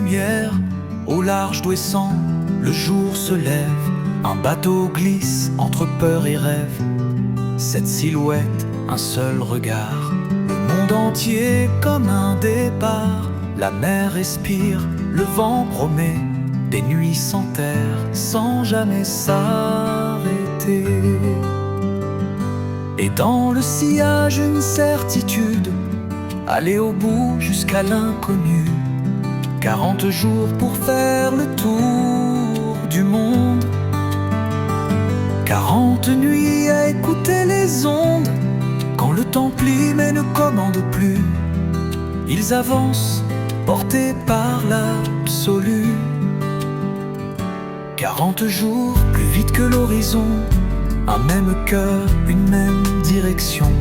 lumière, au large d'Ouessant, le jour se lève. Un bateau glisse entre peur et rêve. Cette silhouette, un seul regard. Le monde entier comme un départ. La mer respire, le vent promet des nuits sans terre, sans jamais s'arrêter. Et dans le sillage une certitude, aller au bout jusqu'à l'inconnu. 40 jours pour faire le tour du monde. 40 nuits à écouter les ondes. Quand le temps plie mais ne commande plus, ils avancent, portés par l'absolu. 40 jours, plus vite que l'horizon. Un même cœur, une même direction.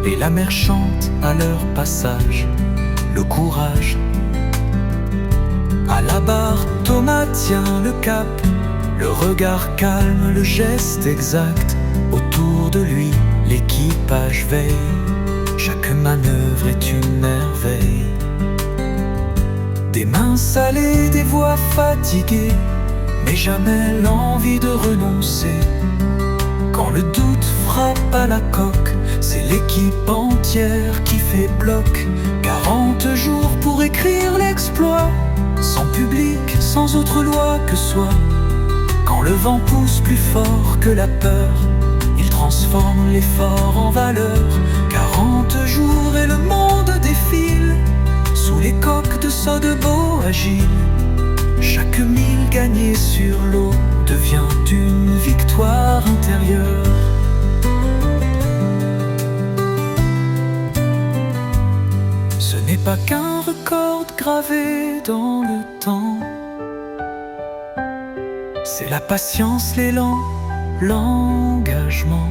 Et la mer chante à leur passage le courage. À la barre, Thomas tient le cap, le regard calme, le geste exact. Autour de lui, l'équipage veille. Chaque manœuvre est une merveille. Des mains salées, des voix fatiguées, mais jamais l'envie de renoncer. Quand le doute frappe à la coque, c'est l'équipe entière qui fait bloc. 40 jours pour écrire l'exploit, sans public, sans autre loi que soi. Quand le vent pousse plus fort que la peur, il transforme l'effort en valeur. 40 jours et le monde défile, sous les coques de Sodebo agile. Chaque mille gagné sur l'eau devient une victoire intérieure. Ce n'est pas qu'un record gravé dans le temps, c'est la patience, l'élan, l'engagement.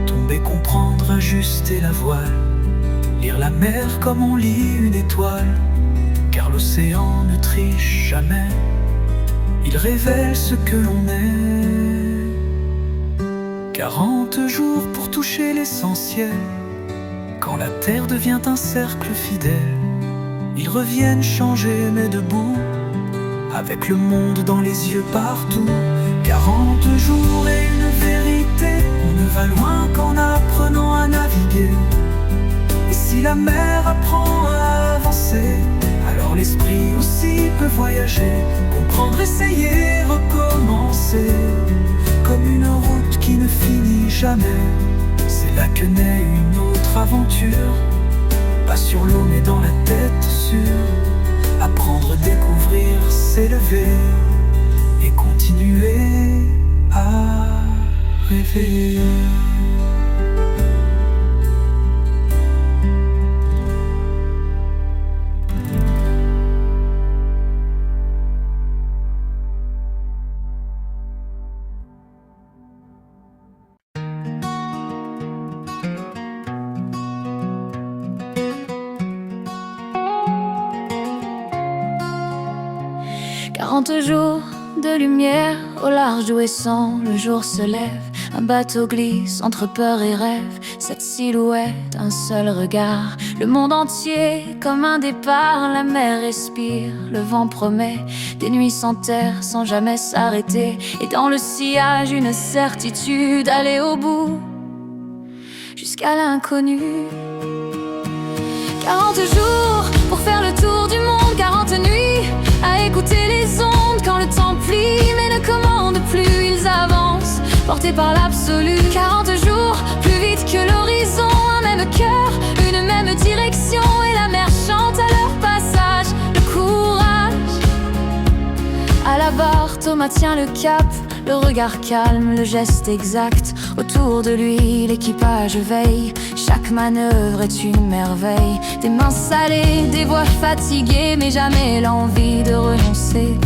Tomber, comprendre, ajuster la voile, lire la mer comme on lit une étoile. Car l'océan ne triche jamais, il révèle ce que l'on est. 40 jours pour toucher l'essentiel. Quand la terre devient un cercle fidèle, ils reviennent changer mais debout, avec le monde dans les yeux partout. 40 jours et une vérité, on ne va loin qu'en apprenant à naviguer. Et si la mer apprend à avancer, alors l'esprit aussi peut voyager. Comprendre, essayer, recommencer, comme une route qui ne finit jamais. C'est là que naît une autre aventure, pas sur l'eau mais dans la tête sûre. Apprendre, découvrir, s'élever et continuer à rêver. Jours de lumière, au large d'Ouessant, le jour se lève. Un bateau glisse entre peur et rêve. Cette silhouette, un seul regard. Le monde entier comme un départ. La mer respire, le vent promet des nuits sans terre, sans jamais s'arrêter. Et dans le sillage une certitude, aller au bout jusqu'à l'inconnu. 40 jours pour faire le tour du monde. 40 nuits à écouter les ondes. Quand le temps plie mais ne commande plus, ils avancent, portés par l'absolu. 40 jours, plus vite que l'horizon. Un même cœur, une même direction. Et la mer chante à leur passage le courage. À la barre, Thomas tient le cap, le regard calme, le geste exact. Autour de lui, l'équipage veille. Chaque manœuvre est une merveille. Des mains salées, des voix fatiguées, mais jamais l'envie de renoncer.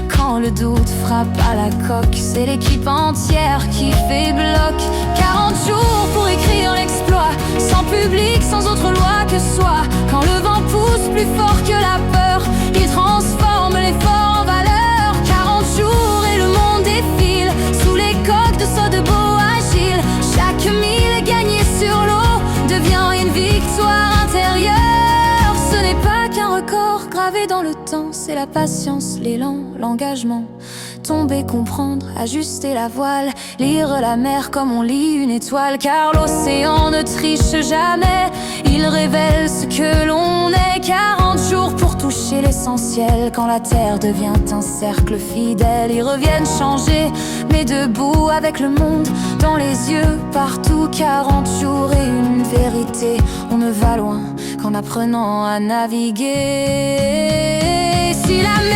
Quand le doute frappe à la coque, c'est l'équipe entière qui fait bloc. 40 jours pour écrire l'exploit, sans public, sans autre loi que soi. Quand le vent pousse plus fort que la peur, il transforme l'effort en valeur. 40 jours et le monde défile, sous les coques de Sodebo agile. Chaque mille gagné sur l'eau devient une victoire intérieure. Ce n'est pas qu'un record valeurs gravées dans le temps, c'est la patience, l'élan, l'engagement. Tomber, comprendre, ajuster la voile, lire la mer comme on lit une étoile. Car l'océan ne triche jamais, il révèle ce que l'on est. 40 jours pour toucher l'essentiel, quand la terre devient un cercle fidèle. Ils reviennent changer, mais debout avec le monde dans les yeux, partout. 40 jours et une vérité, on ne va loin qu'en apprenant à naviguer. Si la